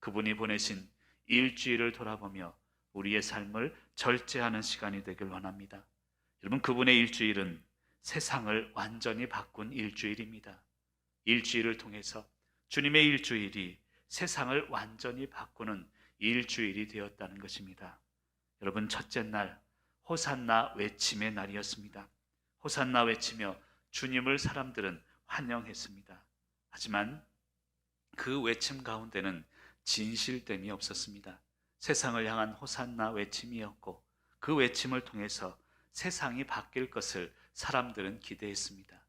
그분이 보내신 일주일을 돌아보며 우리의 삶을 절제하는 시간이 되길 원합니다. 여러분, 그분의 일주일은 세상을 완전히 바꾼 일주일입니다. 일주일을 통해서 주님의 일주일이 세상을 완전히 바꾸는 일주일이 되었다는 것입니다. 여러분, 첫째 날 호산나 외침의 날이었습니다. 호산나 외치며 주님을 사람들은 환영했습니다. 하지만 그 외침 가운데는 진실됨이 없었습니다. 세상을 향한 호산나 외침이었고, 그 외침을 통해서 세상이 바뀔 것을 사람들은 기대했습니다.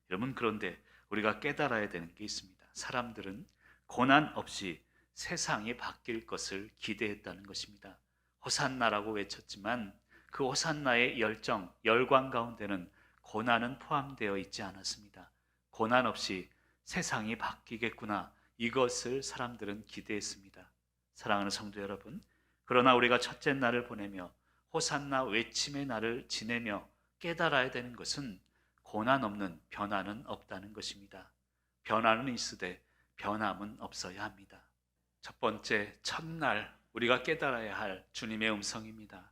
여러분, 그런데 우리가 깨달아야 되는 게 있습니다. 사람들은 고난 없이 세상이 바뀔 것을 기대했다는 것입니다. 호산나라고 외쳤지만 그 호산나의 열광 가운데는 고난은 포함되어 있지 않았습니다. 고난 없이 세상이 바뀌겠구나, 이것을 사람들은 기대했습니다. 사랑하는 성도 여러분, 그러나 우리가 첫째 날을 보내며 호산나 외침의 날을 지내며 깨달아야 되는 것은 고난 없는 변화는 없다는 것입니다. 변화는 있으되 변함은 없어야 합니다. 첫 번째, 첫날 우리가 깨달아야 할 주님의 음성입니다.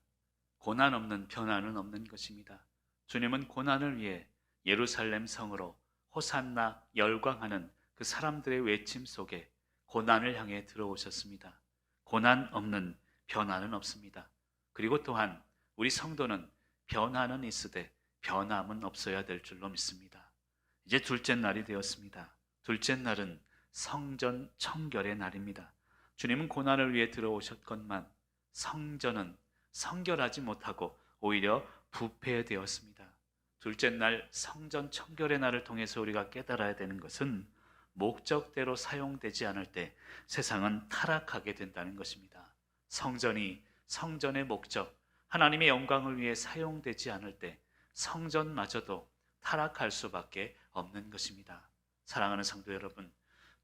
고난 없는 변화는 없는 것입니다. 주님은 고난을 위해 예루살렘 성으로 호산나 열광하는 그 사람들의 외침 속에 고난을 향해 들어오셨습니다. 고난 없는 변화는 없습니다. 그리고 또한 우리 성도는 변화는 있으되 변함은 없어야 될 줄로 믿습니다. 이제 둘째 날이 되었습니다. 둘째 날은 성전 청결의 날입니다. 주님은 고난을 위해 들어오셨건만 성전은 성결하지 못하고 오히려 부패되었습니다. 둘째 날 성전 청결의 날을 통해서 우리가 깨달아야 되는 것은 목적대로 사용되지 않을 때 세상은 타락하게 된다는 것입니다. 성전이 성전의 목적, 하나님의 영광을 위해 사용되지 않을 때 성전마저도 타락할 수밖에 없는 것입니다. 사랑하는 성도 여러분,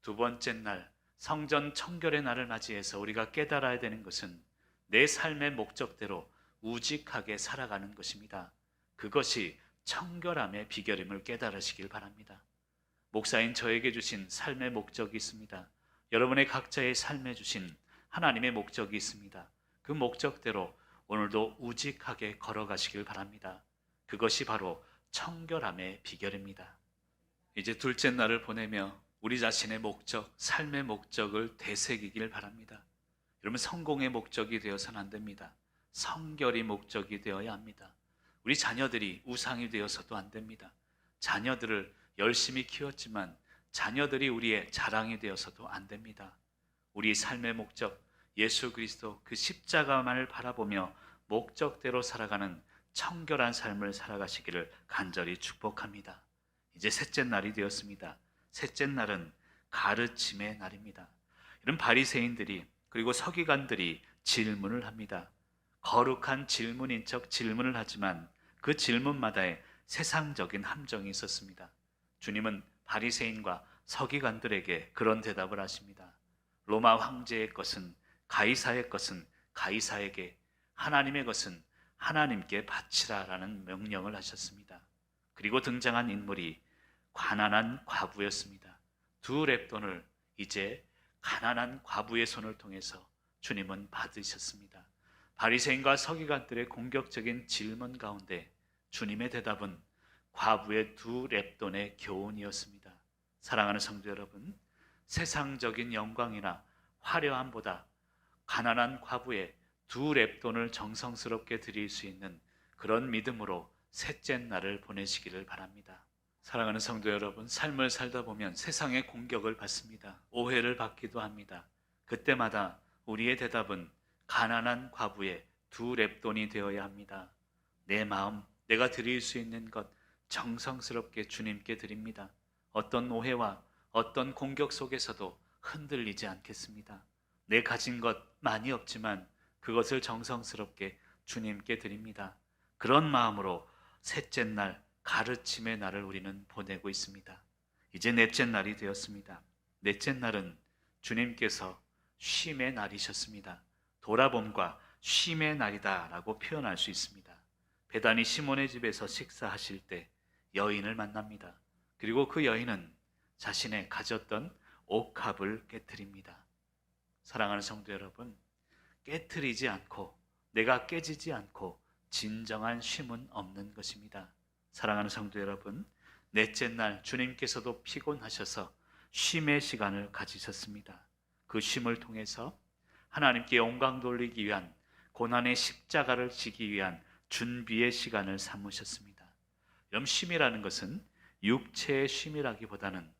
두 번째 날 성전 청결의 날을 맞이해서 우리가 깨달아야 되는 것은 내 삶의 목적대로 우직하게 살아가는 것입니다. 그것이 청결함의 비결임을 깨달으시길 바랍니다. 목사인 저에게 주신 삶의 목적이 있습니다. 여러분의 각자의 삶에 주신 하나님의 목적이 있습니다. 그 목적대로 오늘도 우직하게 걸어가시길 바랍니다. 그것이 바로 청결함의 비결입니다. 이제 둘째 날을 보내며 우리 자신의 목적, 삶의 목적을 되새기길 바랍니다. 여러분, 성공의 목적이 되어서는 안 됩니다. 성결이 목적이 되어야 합니다. 우리 자녀들이 우상이 되어서도 안 됩니다. 자녀들을 열심히 키웠지만 자녀들이 우리의 자랑이 되어서도 안 됩니다. 우리 삶의 목적, 예수 그리스도 그 십자가만을 바라보며 목적대로 살아가는 청결한 삶을 살아가시기를 간절히 축복합니다. 이제 셋째 날이 되었습니다. 셋째 날은 가르침의 날입니다. 이런 바리새인들이 그리고 서기관들이 질문을 합니다. 거룩한 질문인 척 질문을 하지만 그 질문마다의 세상적인 함정이 있었습니다. 주님은 바리새인과 서기관들에게 그런 대답을 하십니다. 로마 황제의 것은 가이사의 것은 가이사에게, 하나님의 것은 하나님께 바치라라는 명령을 하셨습니다. 그리고 등장한 인물이 가난한 과부였습니다. 두 렙돈을 이제 가난한 과부의 손을 통해서 주님은 받으셨습니다. 바리새인과 서기관들의 공격적인 질문 가운데 주님의 대답은 과부의 두 렙돈의 교훈이었습니다. 사랑하는 성도 여러분, 세상적인 영광이나 화려함보다 가난한 과부의 두 렙돈을 정성스럽게 드릴 수 있는 그런 믿음으로 셋째 날을 보내시기를 바랍니다. 사랑하는 성도 여러분, 삶을 살다 보면 세상의 공격을 받습니다. 오해를 받기도 합니다. 그때마다 우리의 대답은 가난한 과부의 두 렙돈이 되어야 합니다. 내 마음, 내가 드릴 수 있는 것 정성스럽게 주님께 드립니다. 어떤 오해와 어떤 공격 속에서도 흔들리지 않겠습니다. 내 가진 것 많이 없지만 그것을 정성스럽게 주님께 드립니다. 그런 마음으로 셋째 날 가르침의 날을 우리는 보내고 있습니다. 이제 넷째 날이 되었습니다. 넷째 날은 주님께서 쉼의 날이셨습니다. 돌아봄과 쉼의 날이다 라고 표현할 수 있습니다. 베다니 시몬의 집에서 식사하실 때 여인을 만납니다. 그리고 그 여인은 자신의 가졌던 옥합을 깨뜨립니다. 사랑하는 성도 여러분, 깨트리지 않고 내가 깨지지 않고 진정한 쉼은 없는 것입니다. 사랑하는 성도 여러분, 넷째 날 주님께서도 피곤하셔서 쉼의 시간을 가지셨습니다. 그 쉼을 통해서 하나님께 영광 돌리기 위한 고난의 십자가를 지기 위한 준비의 시간을 삼으셨습니다. 여러분, 쉼이라는 것은 육체의 쉼이라기보다는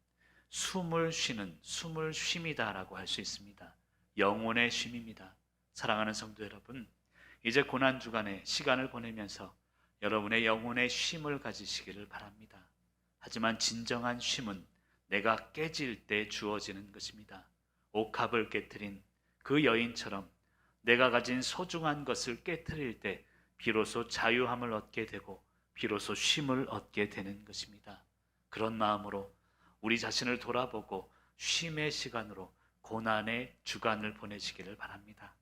숨을 쉼이다라고 할 수 있습니다. 영혼의 쉼입니다. 사랑하는 성도 여러분, 이제 고난주간에 시간을 보내면서 여러분의 영혼의 쉼을 가지시기를 바랍니다. 하지만 진정한 쉼은 내가 깨질 때 주어지는 것입니다. 옥합을 깨트린 그 여인처럼 내가 가진 소중한 것을 깨트릴 때 비로소 자유함을 얻게 되고 비로소 쉼을 얻게 되는 것입니다. 그런 마음으로 우리 자신을 돌아보고 쉼의 시간으로 고난의 주간을 보내시기를 바랍니다.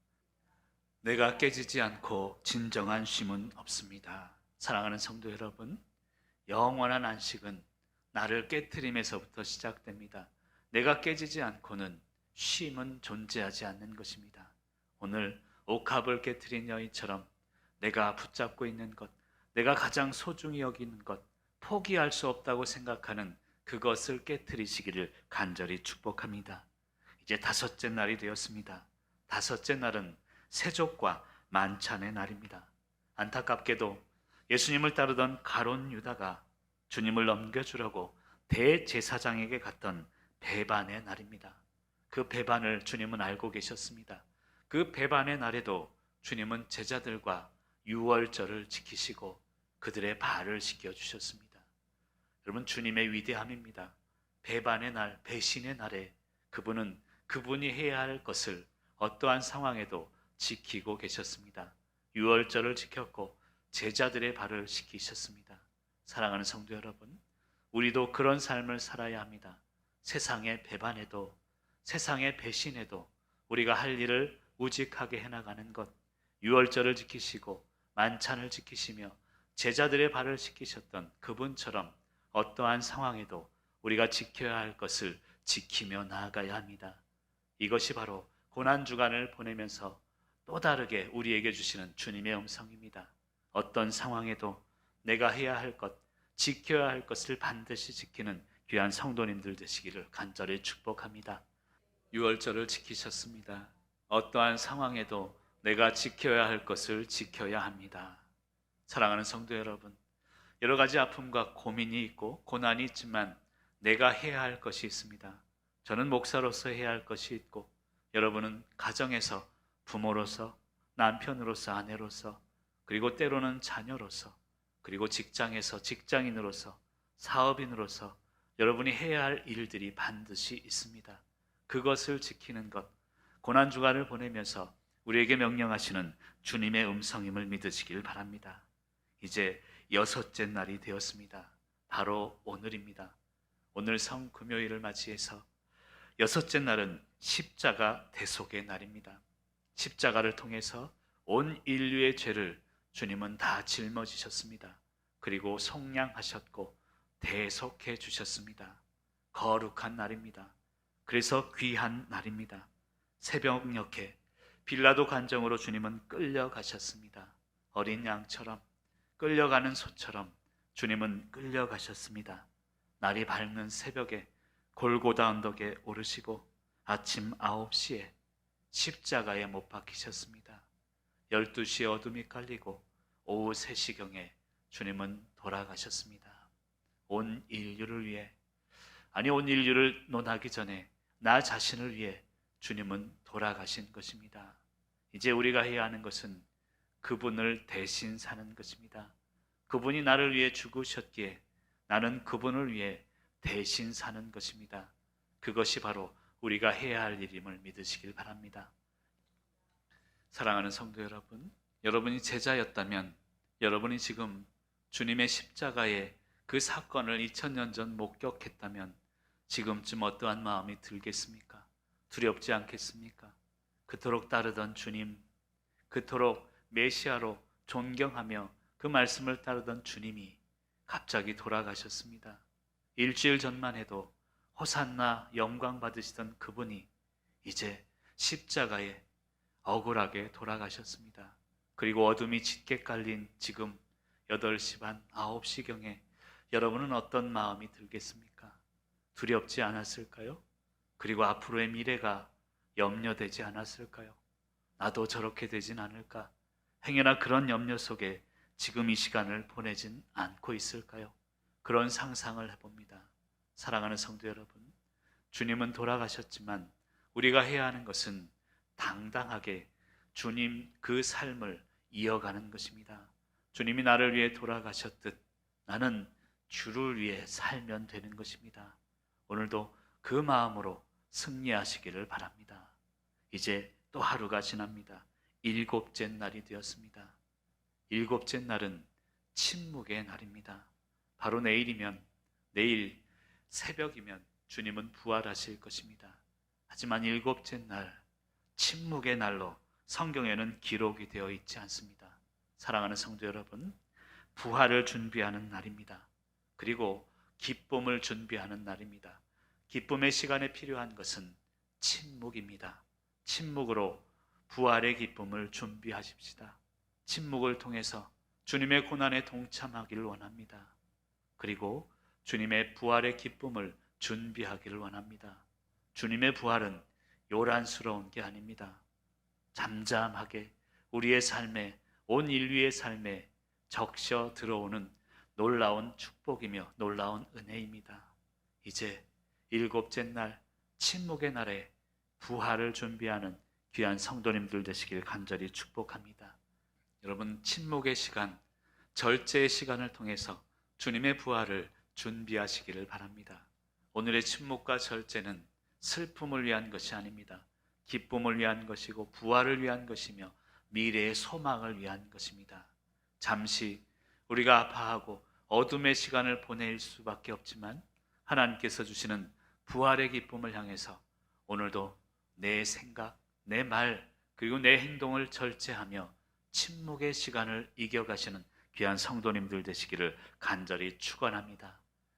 내가 깨지지 않고 진정한 쉼은 없습니다. 사랑하는 성도 여러분, 영원한 안식은 나를 깨트림에서부터 시작됩니다. 내가 깨지지 않고는 쉼은 존재하지 않는 것입니다. 오늘 옥합을 깨트린 여인처럼 내가 붙잡고 있는 것, 내가 가장 소중히 여기는 것, 포기할 수 없다고 생각하는 그것을 깨트리시기를 간절히 축복합니다. 이제 다섯째 날이 되었습니다. 다섯째 날은 세족과 만찬의 날입니다. 안타깝게도 예수님을 따르던 가룟 유다가 주님을 넘겨주려고 대제사장에게 갔던 배반의 날입니다. 그 배반을 주님은 알고 계셨습니다. 그 배반의 날에도 주님은 제자들과 유월절을 지키시고 그들의 발을 씻겨주셨습니다. 여러분, 주님의 위대함입니다. 배반의 날, 배신의 날에 그분은 그분이 해야 할 것을 어떠한 상황에도 지키고 계셨습니다. 유월절을 지켰고 제자들의 발을 씻기셨습니다. 사랑하는 성도 여러분, 우리도 그런 삶을 살아야 합니다. 세상의 배반에도, 세상의 배신에도 우리가 할 일을 우직하게 해나가는 것, 유월절을 지키시고 만찬을 지키시며 제자들의 발을 씻기셨던 그분처럼 어떠한 상황에도 우리가 지켜야 할 것을 지키며 나아가야 합니다. 이것이 바로 고난주간을 보내면서 또 다르게 우리에게 주시는 주님의 음성입니다. 어떤 상황에도 내가 해야 할 것, 지켜야 할 것을 반드시 지키는 귀한 성도님들 되시기를 간절히 축복합니다. 유월절을 지키셨습니다. 어떠한 상황에도 내가 지켜야 할 것을 지켜야 합니다. 사랑하는 성도 여러분, 여러 가지 아픔과 고민이 있고 고난이 있지만 내가 해야 할 것이 있습니다. 저는 목사로서 해야 할 것이 있고 여러분은 가정에서 부모로서, 남편으로서, 아내로서, 그리고 때로는 자녀로서, 그리고 직장에서 직장인으로서, 사업인으로서 여러분이 해야 할 일들이 반드시 있습니다. 그것을 지키는 것, 고난주간을 보내면서 우리에게 명령하시는 주님의 음성임을 믿으시길 바랍니다. 이제 여섯째 날이 되었습니다. 바로 오늘입니다. 오늘 성금요일을 맞이해서 여섯째 날은 십자가 대속의 날입니다. 십자가를 통해서 온 인류의 죄를 주님은 다 짊어지셨습니다. 그리고 속량하셨고 대속해 주셨습니다. 거룩한 날입니다. 그래서 귀한 날입니다. 새벽녘에 빌라도 관정으로 주님은 끌려가셨습니다. 어린 양처럼, 끌려가는 소처럼 주님은 끌려가셨습니다. 날이 밝는 새벽에 골고다 언덕에 오르시고 아침 9시에 십자가에 못 박히셨습니다. 12시에 어둠이 깔리고 오후 3시경에 주님은 돌아가셨습니다. 온 인류를 위해, 온 인류를 논하기 전에 나 자신을 위해 주님은 돌아가신 것입니다. 이제 우리가 해야 하는 것은 그분을 대신 사는 것입니다. 그분이 나를 위해 죽으셨기에 나는 그분을 위해 대신 사는 것입니다. 그것이 바로 우리가 해야 할 일임을 믿으시길 바랍니다. 사랑하는 성도 여러분, 여러분이 제자였다면 여러분이 지금 주님의 십자가의 그 사건을 2000년 전 목격했다면 지금쯤 어떠한 마음이 들겠습니까? 두렵지 않겠습니까? 그토록 따르던 주님, 그토록 메시아로 존경하며 그 말씀을 따르던 주님이 갑자기 돌아가셨습니다. 일주일 전만 해도 호산나 영광 받으시던 그분이 이제 십자가에 억울하게 돌아가셨습니다. 그리고 어둠이 짙게 깔린 지금 8시 반, 9시경에 여러분은 어떤 마음이 들겠습니까? 두렵지 않았을까요? 그리고 앞으로의 미래가 염려되지 않았을까요? 나도 저렇게 되진 않을까? 행여나 그런 염려 속에 지금 이 시간을 보내진 않고 있을까요? 그런 상상을 해봅니다. 사랑하는 성도 여러분, 주님은 돌아가셨지만 우리가 해야 하는 것은 당당하게 주님 그 삶을 이어가는 것입니다. 주님이 나를 위해 돌아가셨듯 나는 주를 위해 살면 되는 것입니다. 오늘도 그 마음으로 승리하시기를 바랍니다. 이제 또 하루가 지납니다. 7째 날이 되었습니다. 7째 날은 침묵의 날입니다. 바로 내일이면, 내일 새벽이면 주님은 부활하실 것입니다. 하지만 7째 날, 침묵의 날로 성경에는 기록이 되어 있지 않습니다. 사랑하는 성도 여러분, 부활을 준비하는 날입니다. 그리고 기쁨을 준비하는 날입니다. 기쁨의 시간에 필요한 것은 침묵입니다. 침묵으로 부활의 기쁨을 준비하십시다. 침묵을 통해서 주님의 고난에 동참하기를 원합니다. 그리고 주님의 부활의 기쁨을 준비하기를 원합니다. 주님의 부활은 요란스러운 게 아닙니다. 잠잠하게 우리의 삶에, 온 인류의 삶에 적셔 들어오는 놀라운 축복이며 놀라운 은혜입니다. 이제 7째 날, 침묵의 날에 부활을 준비하는 귀한 성도님들 되시길 간절히 축복합니다. 여러분, 침묵의 시간, 절제의 시간을 통해서 주님의 부활을 준비하시기를 바랍니다. 오늘의 침묵과 절제는 슬픔을 위한 것이 아닙니다. 기쁨을 위한 것이고 부활을 위한 것이며 미래의 소망을 위한 것입니다. 잠시 우리가 아파하고 어둠의 시간을 보낼 수밖에 없지만 하나님께서 주시는 부활의 기쁨을 향해서 오늘도 내 생각, 내 말, 그리고 내 행동을 절제하며 침묵의 시간을 이겨가시는 귀한 성도님들 되시기를 간절히 축원합니다.